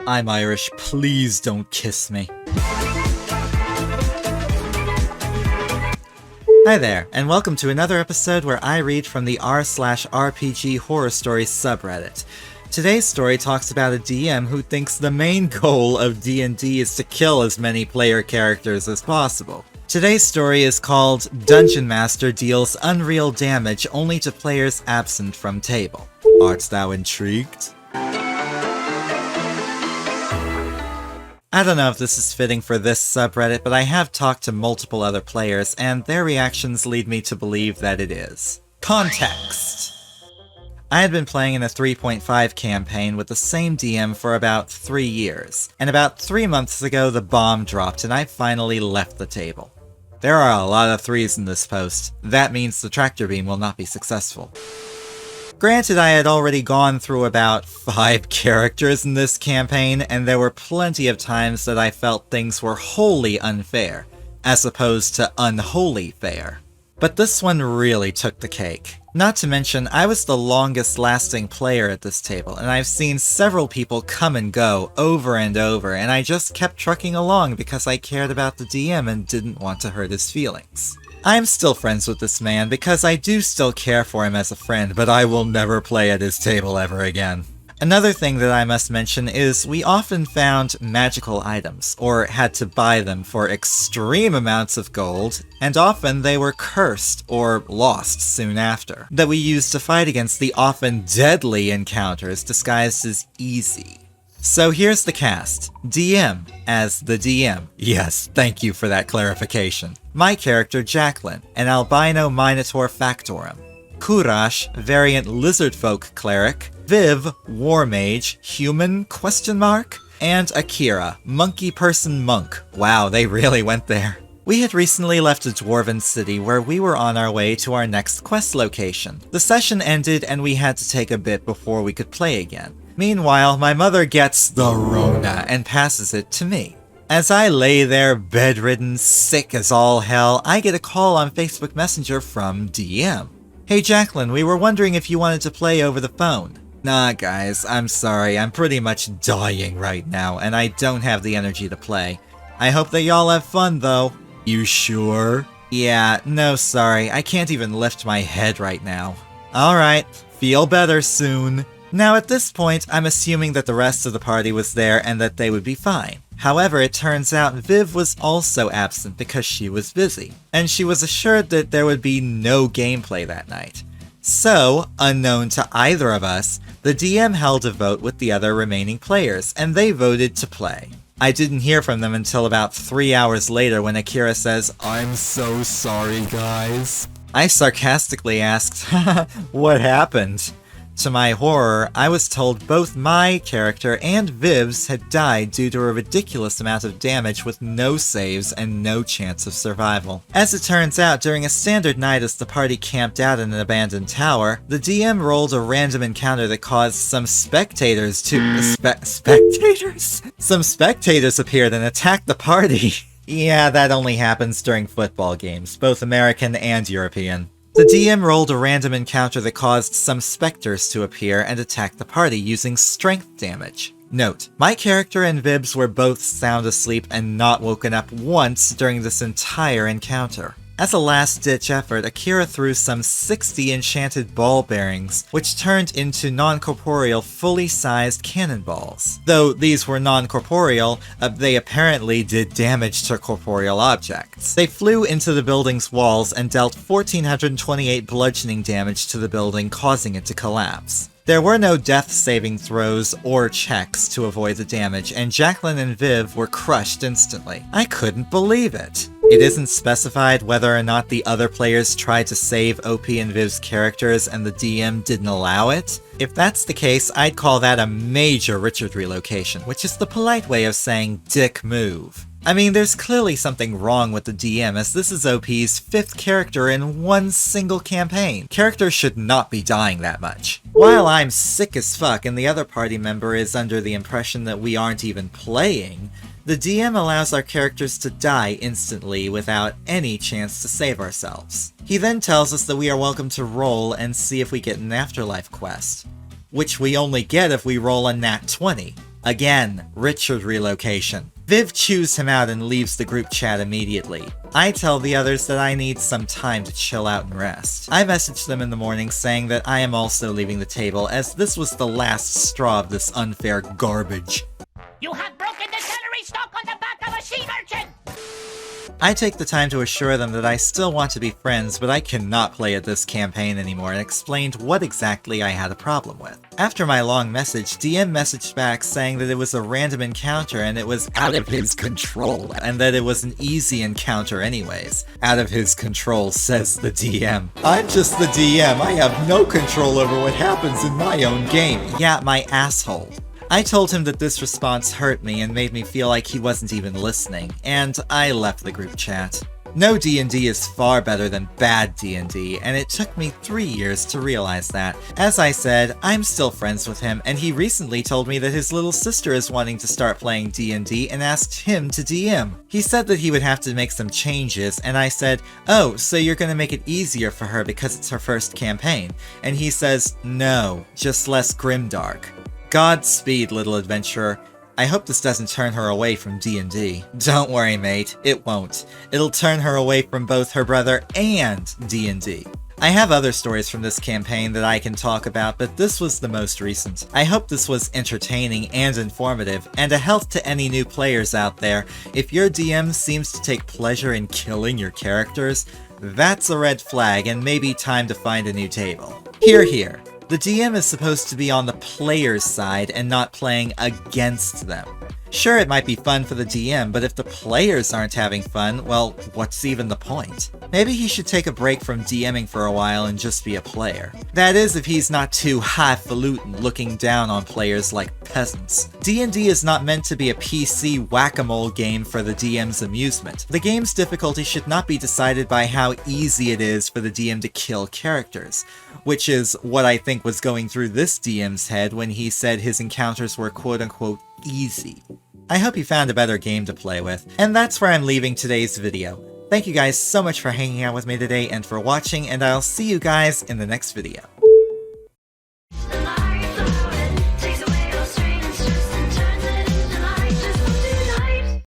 I'm Irish, please don't kiss me. Hi there, and welcome to another episode where I read from the r/rpghorrorstories subreddit. Today's story talks about a DM who thinks the main goal of D&D is to kill as many player characters as possible. Today's story is called Dungeon Master Deals Unreal Damage Only to Players Absent from Table. Art thou intrigued? I don't know if this is fitting for this subreddit, but I have talked to multiple other players, and their reactions lead me to believe that it is. Context! I had been playing in a 3.5 campaign with the same DM for about 3 years, and about 3 months ago the bomb dropped and I finally left the table. There are a lot of 3s in this post. That means the tractor beam will not be successful. Granted, I had already gone through about 5 characters in this campaign, and there were plenty of times that I felt things were wholly unfair, as opposed to unholy fair. But this one really took the cake. Not to mention, I was the longest lasting player at this table, and I've seen several people come and go over and over, and I just kept trucking along because I cared about the DM and didn't want to hurt his feelings. I'm still friends with this man because I do still care for him as a friend, but I will never play at his table ever again. Another thing that I must mention is we often found magical items, or had to buy them for extreme amounts of gold, and often they were cursed or lost soon after, that we used to fight against the often deadly encounters disguised as easy. So here's the cast. DM as the DM. Yes, thank you for that clarification. My character Jacqueline, an albino minotaur factorum. Kurash, variant lizardfolk cleric. Viv, war mage, human, ? And Akira, monkey person monk. Wow, they really went there. We had recently left a dwarven city where we were on our way to our next quest location. The session ended and we had to take a bit before we could play again. Meanwhile, my mother gets the Rona and passes it to me. As I lay there bedridden, sick as all hell, I get a call on Facebook Messenger from DM. Hey Jacqueline, we were wondering if you wanted to play over the phone. Nah guys, I'm sorry, I'm pretty much dying right now, and I don't have the energy to play. I hope that y'all have fun though. You sure? Yeah, no sorry, I can't even lift my head right now. Alright, feel better soon. Now at this point, I'm assuming that the rest of the party was there and that they would be fine. However, it turns out Viv was also absent because she was busy, and she was assured that there would be no gameplay that night. So, unknown to either of us, the DM held a vote with the other remaining players, and they voted to play. I didn't hear from them until about 3 hours later when Akira says, "I'm so sorry, guys." I sarcastically asked, "What happened?" To my horror, I was told both my character and Viv's had died due to a ridiculous amount of damage with no saves and no chance of survival. As it turns out, during a standard night as the party camped out in an abandoned tower, the DM rolled a random encounter that caused some spectators to- spectators? Some spectators appeared and attacked the party. Yeah, that only happens during football games, both American and European. The DM rolled a random encounter that caused some specters to appear and attack the party using strength damage. Note, my character and Vibs were both sound asleep and not woken up once during this entire encounter. As a last-ditch effort, Akira threw some 60 enchanted ball bearings, which turned into non-corporeal, fully sized cannonballs. Though these were non-corporeal, they apparently did damage to corporeal objects. They flew into the building's walls and dealt 1,428 bludgeoning damage to the building, causing it to collapse. There were no death saving throws or checks to avoid the damage, and Jacqueline and Viv were crushed instantly. I couldn't believe it. It isn't specified whether or not the other players tried to save OP and Viv's characters and the DM didn't allow it. If that's the case, I'd call that a major Richard relocation, which is the polite way of saying dick move. I mean, there's clearly something wrong with the DM, as this is OP's 5th character in one single campaign. Characters should not be dying that much. While I'm sick as fuck and the other party member is under the impression that we aren't even playing, the DM allows our characters to die instantly without any chance to save ourselves. He then tells us that we are welcome to roll and see if we get an afterlife quest, which we only get if we roll a nat 20. Again, Richard relocation. Viv chews him out and leaves the group chat immediately. I tell the others that I need some time to chill out and rest. I message them in the morning saying that I am also leaving the table as this was the last straw of this unfair garbage. You have broken the celery stalk on the back of a sea urchin! I take the time to assure them that I still want to be friends, but I cannot play at this campaign anymore, and explained what exactly I had a problem with. After my long message, DM messaged back saying that it was a random encounter and it was out of his control, and that it was an easy encounter anyways. Out of his control, says the DM. I'm just the DM, I have no control over what happens in my own game. Yeah, my asshole. I told him that this response hurt me and made me feel like he wasn't even listening, and I left the group chat. No D&D is far better than bad D&D, and it took me 3 years to realize that. As I said, I'm still friends with him, and he recently told me that his little sister is wanting to start playing D&D and asked him to DM. He said that he would have to make some changes, and I said, "Oh, so you're gonna make it easier for her because it's her first campaign?" And he says, "No, just less grimdark." Godspeed, little adventurer. I hope this doesn't turn her away from D&D. Don't worry, mate, it won't. It'll turn her away from both her brother and D&D. I have other stories from this campaign that I can talk about, but this was the most recent. I hope this was entertaining and informative, and a help to any new players out there. If your DM seems to take pleasure in killing your characters, that's a red flag and maybe time to find a new table. Hear, hear. The DM is supposed to be on the player's side and not playing against them. Sure, it might be fun for the DM, but if the players aren't having fun, well, what's even the point? Maybe he should take a break from DMing for a while and just be a player. That is, if he's not too highfalutin looking down on players like peasants. D&D is not meant to be a PC whack-a-mole game for the DM's amusement. The game's difficulty should not be decided by how easy it is for the DM to kill characters, which is what I think was going through this DM's head when he said his encounters were quote-unquote easy. I hope you found a better game to play with, and that's where I'm leaving today's video. Thank you guys so much for hanging out with me today and for watching, and I'll see you guys in the next video.